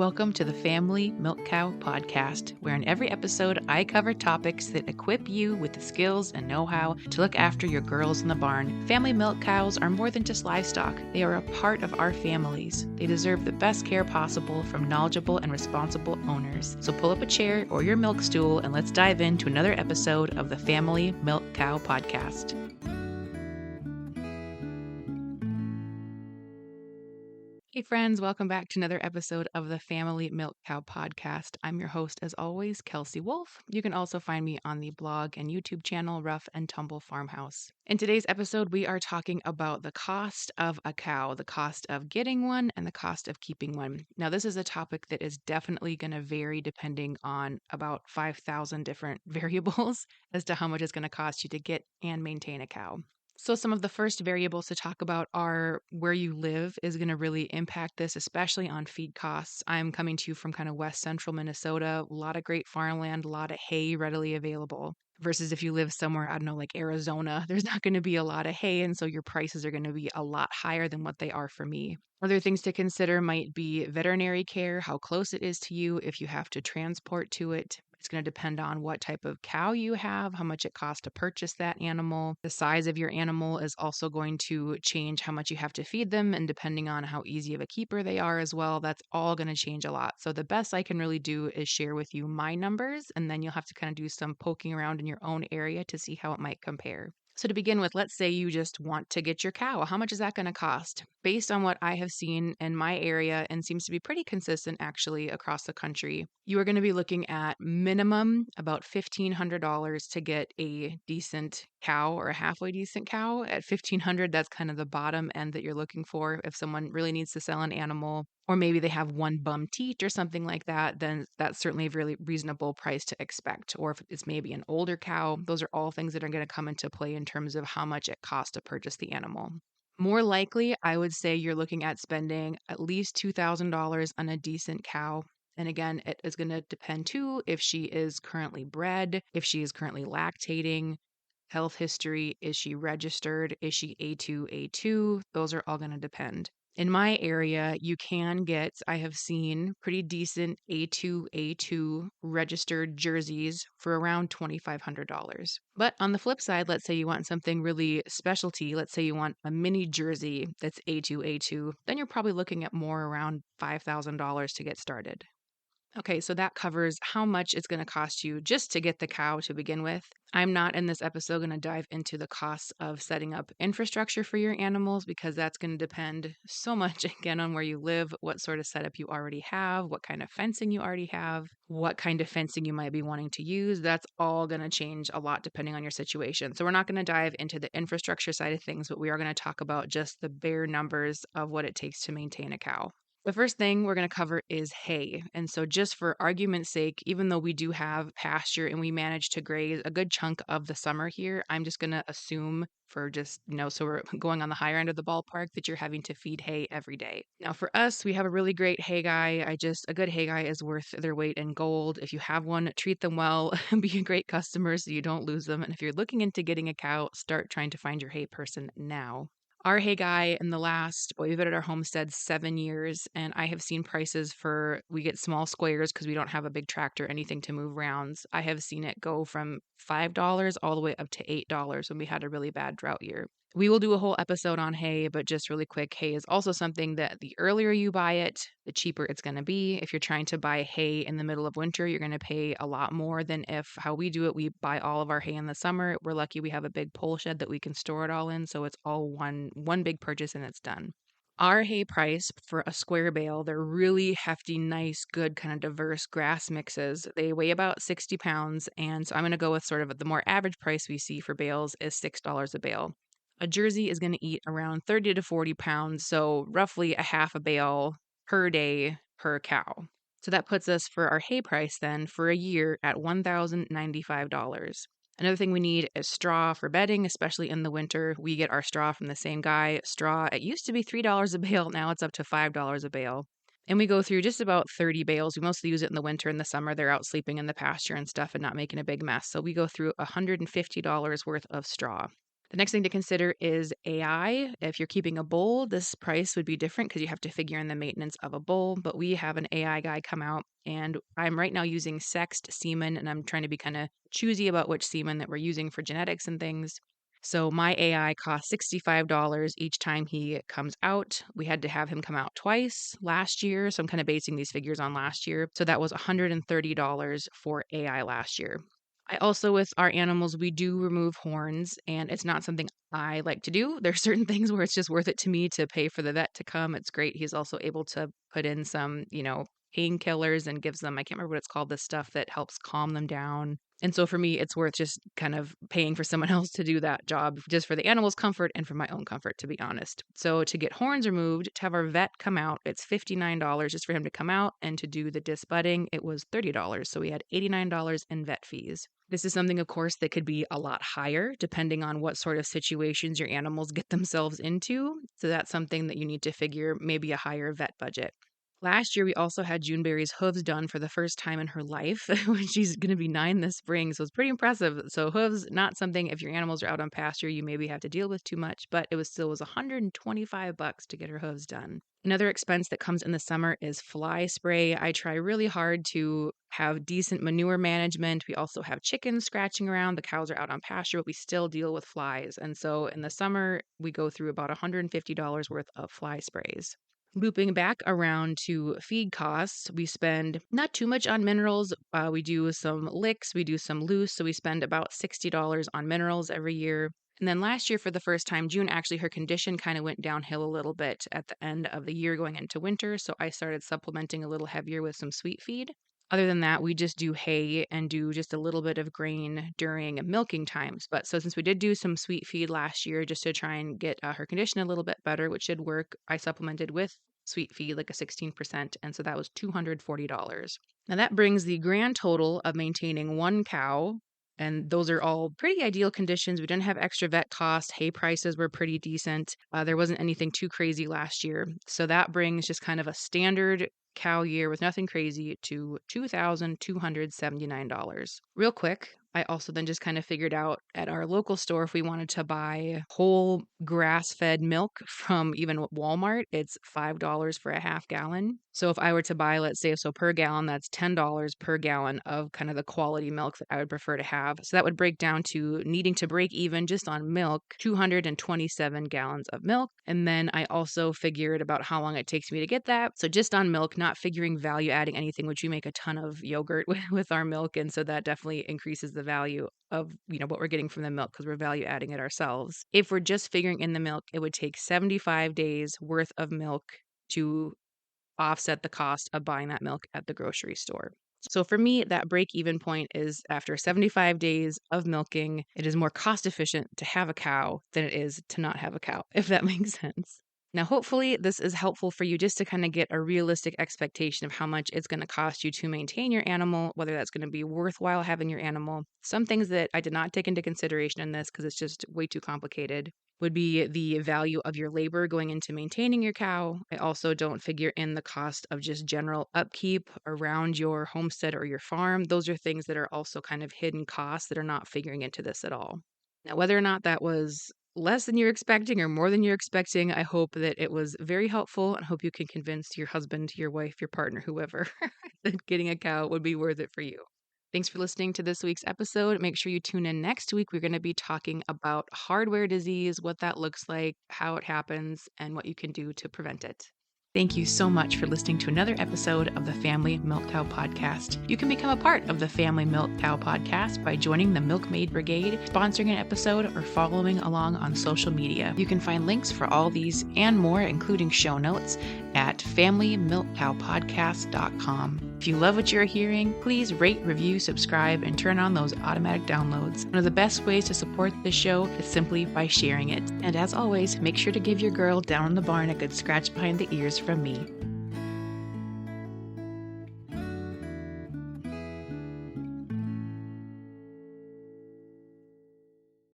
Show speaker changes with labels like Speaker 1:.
Speaker 1: Welcome to the Family Milk Cow podcast, where in every episode I cover topics that equip you with the skills and know-how to look after your girls in the barn. Family milk cows are more than just livestock. They are a part of our families. They deserve the best care possible from knowledgeable and responsible owners. So pull up a chair or your milk stool and let's dive into another episode of the Family Milk Cow podcast. Hey friends, welcome back to another episode of the Family Milk Cow podcast. I'm your host, as always, Kelsey Wolf. You can also find me on the blog and YouTube channel, Rough and Tumble Farmhouse. In today's episode, we are talking about the cost of a cow, the cost of getting one, and the cost of keeping one. Now, this is a topic that is definitely going to vary depending on about 5,000 different variables as to how much it's going to cost you to get and maintain a cow. So some of the first variables to talk about are where you live is going to really impact this, especially on feed costs. I'm coming to you from kind of west central Minnesota, a lot of great farmland, a lot of hay readily available. Versus if you live somewhere, I don't know, like Arizona, there's not going to be a lot of hay. And so your prices are going to be a lot higher than what they are for me. Other things to consider might be veterinary care, how close it is to you, if you have to transport to it. It's going to depend on what type of cow you have, how much it costs to purchase that animal. The size of your animal is also going to change how much you have to feed them, and depending on how easy of a keeper they are as well, that's all going to change a lot. So the best I can really do is share with you my numbers, and then you'll have to kind of do some poking around in your own area to see how it might compare. So to begin with, let's say you just want to get your cow. How much is that going to cost? Based on what I have seen in my area, and seems to be pretty consistent actually across the country, you are going to be looking at minimum about $1,500 to get a decent cow or a halfway decent cow. At $1,500, that's kind of the bottom end that you're looking for. If someone really needs to sell an animal, or maybe they have one bum teat or something like that, then that's certainly a really reasonable price to expect. Or if it's maybe an older cow, those are all things that are going to come into play in terms of how much it costs to purchase the animal. More likely, I would say you're looking at spending at least $2,000 on a decent cow. And again, it is going to depend too if she is currently bred, if she is currently lactating, health history, is she registered, is she A2A2? Those are all going to depend. In my area, you can get, I have seen pretty decent A2A2 registered jerseys for around $2,500. But on the flip side, let's say you want something really specialty. Let's say you want a mini jersey that's A2A2, then you're probably looking at more around $5,000 to get started. Okay, so that covers how much it's going to cost you just to get the cow to begin with. I'm not in this episode going to dive into the costs of setting up infrastructure for your animals because that's going to depend so much again on where you live, what sort of setup you already have, what kind of fencing you already have, what kind of fencing you might be wanting to use. That's all going to change a lot depending on your situation. So we're not going to dive into the infrastructure side of things, but we are going to talk about just the bare numbers of what it takes to maintain a cow. The first thing we're going to cover is hay. And so, just for argument's sake, even though we do have pasture and we manage to graze a good chunk of the summer here, I'm just going to assume for just, so we're going on the higher end of the ballpark that you're having to feed hay every day. Now, for us, we have a really great hay guy. A good hay guy is worth their weight in gold. If you have one, treat them well, be a great customer so you don't lose them. And if you're looking into getting a cow, start trying to find your hay person now. Our hay guy in the last, we've been at our homestead 7 years, and I have seen prices we get small squares because we don't have a big tractor, anything to move rounds. I have seen it go from $5 all the way up to $8 when we had a really bad drought year. We will do a whole episode on hay, but just really quick, hay is also something that the earlier you buy it, the cheaper it's going to be. If you're trying to buy hay in the middle of winter, you're going to pay a lot more than if how we do it. We buy all of our hay in the summer. We're lucky we have a big pole shed that we can store it all in. So it's all one big purchase and it's done. Our hay price for a square bale, they're really hefty, nice, good, kind of diverse grass mixes. They weigh about 60 pounds. And so I'm going to go with sort of the more average price we see for bales is $6 a bale. A Jersey is going to eat around 30 to 40 pounds, so roughly a half a bale per day per cow. So that puts us for our hay price then for a year at $1,095. Another thing we need is straw for bedding, especially in the winter. We get our straw from the same guy. Straw, it used to be $3 a bale, now it's up to $5 a bale. And we go through just about 30 bales. We mostly use it in the winter. In the summer, they're out sleeping in the pasture and stuff and not making a big mess. So we go through $150 worth of straw. The next thing to consider is AI. If you're keeping a bull, this price would be different because you have to figure in the maintenance of a bull. But we have an AI guy come out, and I'm right now using sexed semen, and I'm trying to be kind of choosy about which semen that we're using for genetics and things. So my AI costs $65 each time he comes out. We had to have him come out twice last year. So I'm kind of basing these figures on last year. So that was $130 for AI last year. I also, with our animals, we do remove horns, and it's not something I like to do. There's certain things where it's just worth it to me to pay for the vet to come. It's great. He's also able to put in some, painkillers and gives them, I can't remember what it's called, this stuff that helps calm them down. And so for me, it's worth just kind of paying for someone else to do that job just for the animal's comfort and for my own comfort, to be honest. So to get horns removed, to have our vet come out, it's $59 just for him to come out. And to do the disc budding, it was $30. So we had $89 in vet fees. This is something, of course, that could be a lot higher depending on what sort of situations your animals get themselves into. So that's something that you need to figure, maybe a higher vet budget. Last year, we also had Juneberry's hooves done for the first time in her life when she's going to be 9 this spring. So it's pretty impressive. So hooves, not something, if your animals are out on pasture, you maybe have to deal with too much, but it was $125 to get her hooves done. Another expense that comes in the summer is fly spray. I try really hard to have decent manure management. We also have chickens scratching around. The cows are out on pasture, but we still deal with flies. And so in the summer, we go through about $150 worth of fly sprays. Looping back around to feed costs, we spend not too much on minerals. We do some licks, we do some loose, so we spend about $60 on minerals every year. And then last year, for the first time, June, actually, her condition kind of went downhill a little bit at the end of the year going into winter. So I started supplementing a little heavier with some sweet feed. Other than that, we just do hay and do just a little bit of grain during milking times. But so since we did do some sweet feed last year just to try and get her condition a little bit better, which did work, I supplemented with sweet feed, like a 16%. And so that was $240. Now that brings the grand total of maintaining one cow. And those are all pretty ideal conditions. We didn't have extra vet costs. Hay prices were pretty decent. There wasn't anything too crazy last year. So that brings just kind of a standard cow year with nothing crazy to $2,279. Real quick, I also then just kind of figured out at our local store if we wanted to buy whole grass-fed milk from even Walmart, it's $5 for a half gallon. So if I were to buy, let's say, so per gallon, that's $10 per gallon of kind of the quality milk that I would prefer to have. So that would break down to needing to break even just on milk, 227 gallons of milk. And then I also figured about how long it takes me to get that. So just on milk, not figuring value adding anything, which we make a ton of yogurt with our milk. And so that definitely increases the value of what we're getting from the milk because we're value adding it ourselves. If we're just figuring in the milk, it would take 75 days worth of milk to offset the cost of buying that milk at the grocery store. So for me, that break even point is after 75 days of milking, it is more cost efficient to have a cow than it is to not have a cow, if that makes sense. Now, hopefully this is helpful for you just to kind of get a realistic expectation of how much it's going to cost you to maintain your animal, whether that's going to be worthwhile having your animal. Some things that I did not take into consideration in this because it's just way too complicated would be the value of your labor going into maintaining your cow. I also don't figure in the cost of just general upkeep around your homestead or your farm. Those are things that are also kind of hidden costs that are not figuring into this at all. Now, whether or not that was less than you're expecting or more than you're expecting, I hope that it was very helpful and hope you can convince your husband, your wife, your partner, whoever, that getting a cow would be worth it for you. Thanks for listening to this week's episode. Make sure you tune in next week. We're going to be talking about hardware disease, what that looks like, how it happens, and what you can do to prevent it. Thank you so much for listening to another episode of the Family Milk Cow Podcast. You can become a part of the Family Milk Cow Podcast by joining the Milkmaid Brigade, sponsoring an episode, or following along on social media. You can find links for all these and more, including show notes, at familymilkcowpodcast.com. If you love what you're hearing, please rate, review, subscribe, and turn on those automatic downloads. One of the best ways to support this show is simply by sharing it. And as always, make sure to give your girl down in the barn a good scratch behind the ears from me.